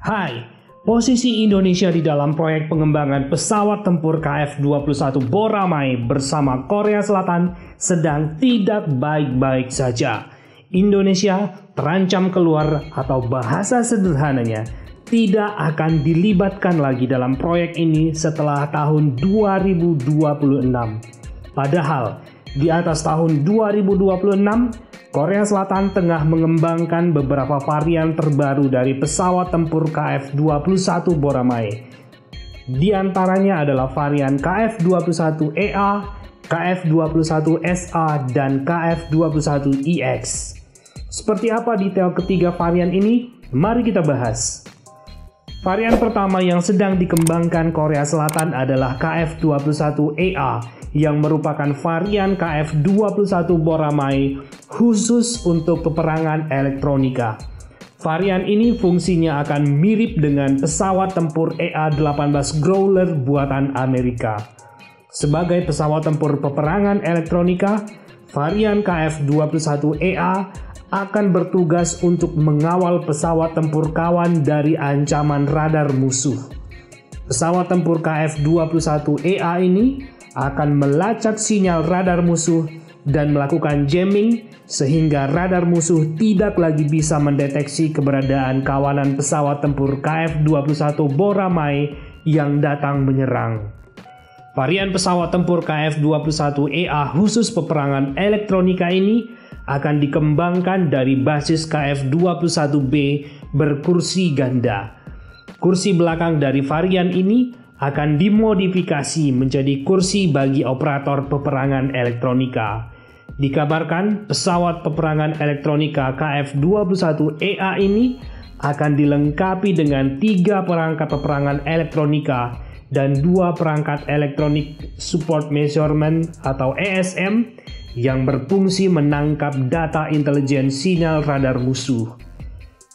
Hai, posisi Indonesia di dalam proyek pengembangan pesawat tempur KF-21 Boramae bersama Korea Selatan sedang tidak baik-baik saja. Indonesia terancam keluar atau bahasa sederhananya tidak akan dilibatkan lagi dalam proyek ini setelah tahun 2026. Padahal di atas tahun 2026, Korea Selatan tengah mengembangkan beberapa varian terbaru dari pesawat tempur KF-21 Boramae. Di antaranya adalah varian KF-21EA, KF-21SA, dan KF-21EX. Seperti apa detail ketiga varian ini? Mari kita bahas. Varian pertama yang sedang dikembangkan Korea Selatan adalah KF-21EA yang merupakan varian KF-21 Boramae khusus untuk peperangan elektronika. Varian ini fungsinya akan mirip dengan pesawat tempur EA-18 Growler buatan Amerika. Sebagai pesawat tempur peperangan elektronika, varian KF-21EA akan bertugas untuk mengawal pesawat tempur kawan dari ancaman radar musuh. Pesawat tempur KF-21EA ini akan melacak sinyal radar musuh dan melakukan jamming sehingga radar musuh tidak lagi bisa mendeteksi keberadaan kawanan pesawat tempur KF-21 Boramae yang datang menyerang. Varian pesawat tempur KF-21EA khusus peperangan elektronika ini akan dikembangkan dari basis KF-21B berkursi ganda. Kursi belakang dari varian ini akan dimodifikasi menjadi kursi bagi operator peperangan elektronika. Dikabarkan pesawat peperangan elektronika KF-21EA ini akan dilengkapi dengan 3 perangkat peperangan elektronika dan 2 perangkat elektronik support measurement atau ESM yang berfungsi menangkap data intelijen sinyal radar musuh.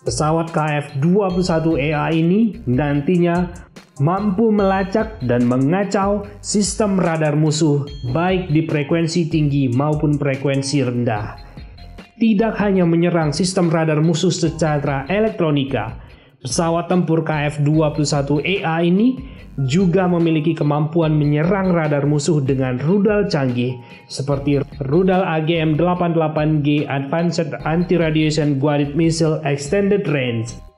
Pesawat KF-21EA ini nantinya mampu melacak dan mengacau sistem radar musuh baik di frekuensi tinggi maupun frekuensi rendah. Tidak hanya menyerang sistem radar musuh secara elektronika, pesawat tempur KF-21EA ini juga memiliki kemampuan menyerang radar musuh dengan rudal canggih seperti rudal AGM-88G Advanced Anti-Radiation Guided Missile Extended Range.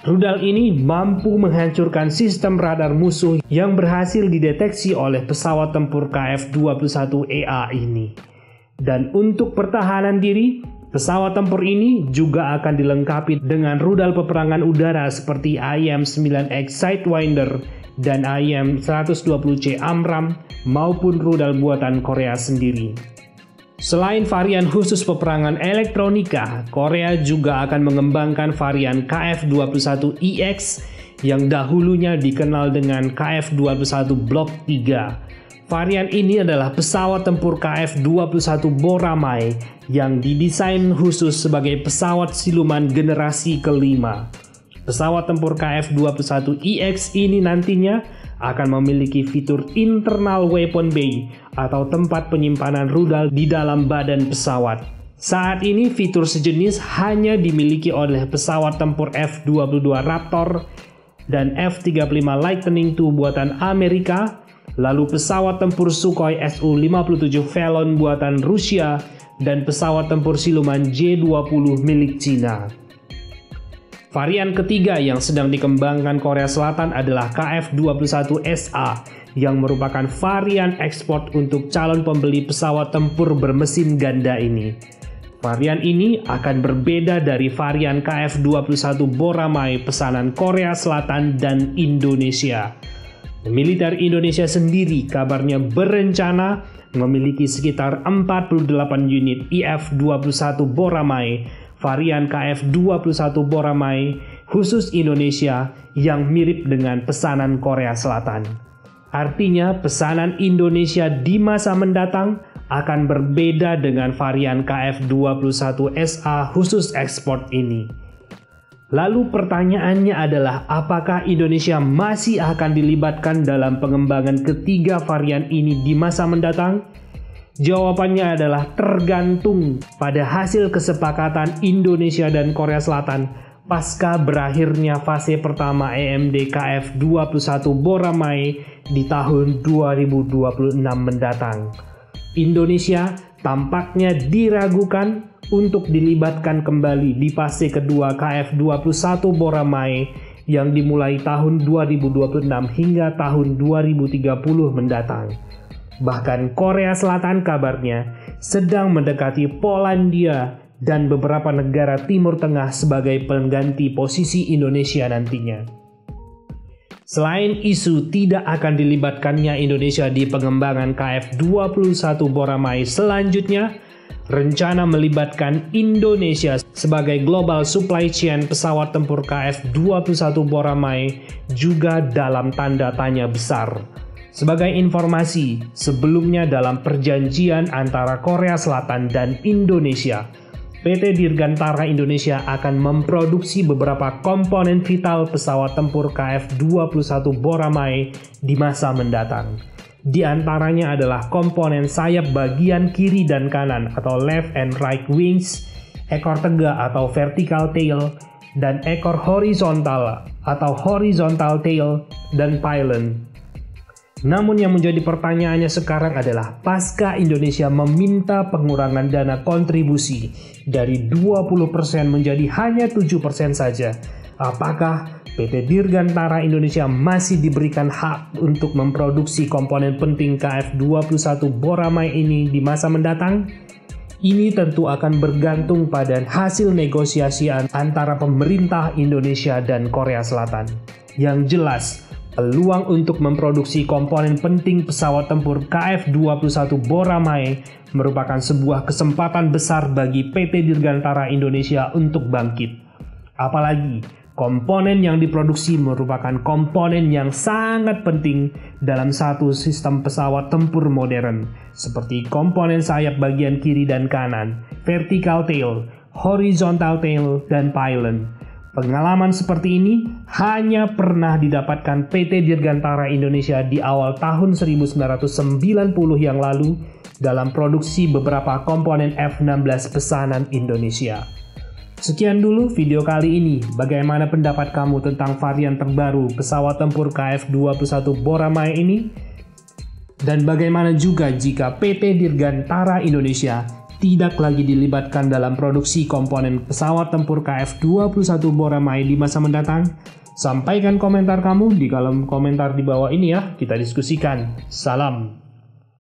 Rudal ini mampu menghancurkan sistem radar musuh yang berhasil dideteksi oleh pesawat tempur KF-21EA ini. Dan untuk pertahanan diri, pesawat tempur ini juga akan dilengkapi dengan rudal peperangan udara seperti IM-9X Sidewinder dan IM-120C AMRAAM maupun rudal buatan Korea sendiri. Selain varian khusus peperangan elektronika, Korea juga akan mengembangkan varian KF-21EX yang dahulunya dikenal dengan KF-21 Block 3. Varian ini adalah pesawat tempur KF-21 Boramae yang didesain khusus sebagai pesawat siluman generasi kelima. Pesawat tempur KF-21EX ini nantinya akan memiliki fitur internal weapon bay atau tempat penyimpanan rudal di dalam badan pesawat. Saat ini fitur sejenis hanya dimiliki oleh pesawat tempur F-22 Raptor dan F-35 Lightning II buatan Amerika, lalu pesawat tempur Sukhoi Su-57 Valon buatan Rusia, dan pesawat tempur siluman J-20 milik Cina. Varian ketiga yang sedang dikembangkan Korea Selatan adalah KF-21SA yang merupakan varian ekspor untuk calon pembeli pesawat tempur bermesin ganda ini. Varian ini akan berbeda dari varian KF-21 Boramae pesanan Korea Selatan dan Indonesia. Militer Indonesia sendiri kabarnya berencana memiliki sekitar 48 unit IF-21 Boramae varian KF-21 Boramae khusus Indonesia yang mirip dengan pesanan Korea Selatan. Artinya pesanan Indonesia di masa mendatang akan berbeda dengan varian KF-21SA khusus ekspor ini. Lalu pertanyaannya adalah apakah Indonesia masih akan dilibatkan dalam pengembangan ketiga varian ini di masa mendatang? Jawabannya adalah tergantung pada hasil kesepakatan Indonesia dan Korea Selatan pasca berakhirnya fase pertama EMD KF21 Boramae di tahun 2026 mendatang. Indonesia tampaknya diragukan untuk dilibatkan kembali di fase kedua KF21 Boramae yang dimulai tahun 2026 hingga tahun 2030 mendatang. Bahkan Korea Selatan kabarnya sedang mendekati Polandia dan beberapa negara Timur Tengah sebagai pengganti posisi Indonesia nantinya. Selain isu tidak akan dilibatkannya Indonesia di pengembangan KF21 Boramae selanjutnya, rencana melibatkan Indonesia sebagai global supply chain pesawat tempur KF21 Boramae juga dalam tanda tanya besar. Sebagai informasi, sebelumnya dalam perjanjian antara Korea Selatan dan Indonesia, PT Dirgantara Indonesia akan memproduksi beberapa komponen vital pesawat tempur KF21 Boramae di masa mendatang. Di antaranya adalah komponen sayap bagian kiri dan kanan atau left and right wings, ekor tegak atau vertical tail, dan ekor horizontal atau horizontal tail dan pylon. Namun yang menjadi pertanyaannya sekarang adalah pasca Indonesia meminta pengurangan dana kontribusi dari 20% menjadi hanya 7% saja, apakah PT Dirgantara Indonesia masih diberikan hak untuk memproduksi komponen penting KF21 Boramae ini di masa mendatang? Ini tentu akan bergantung pada hasil negosiasi antara pemerintah Indonesia dan Korea Selatan. Yang jelas, peluang untuk memproduksi komponen penting pesawat tempur KF21 Boramae merupakan sebuah kesempatan besar bagi PT Dirgantara Indonesia untuk bangkit. Apalagi, komponen yang diproduksi merupakan komponen yang sangat penting dalam satu sistem pesawat tempur modern, seperti komponen sayap bagian kiri dan kanan, vertical tail, horizontal tail, dan pylon. Pengalaman seperti ini hanya pernah didapatkan PT Dirgantara Indonesia di awal tahun 1990 yang lalu dalam produksi beberapa komponen F-16 pesanan Indonesia. Sekian dulu video kali ini. Bagaimana pendapat kamu tentang varian terbaru pesawat tempur KF21 Boramae ini? Dan bagaimana juga jika PT Dirgantara Indonesia tidak lagi dilibatkan dalam produksi komponen pesawat tempur KF21 Boramae di masa mendatang? Sampaikan komentar kamu di kolom komentar di bawah ini ya, kita diskusikan. Salam.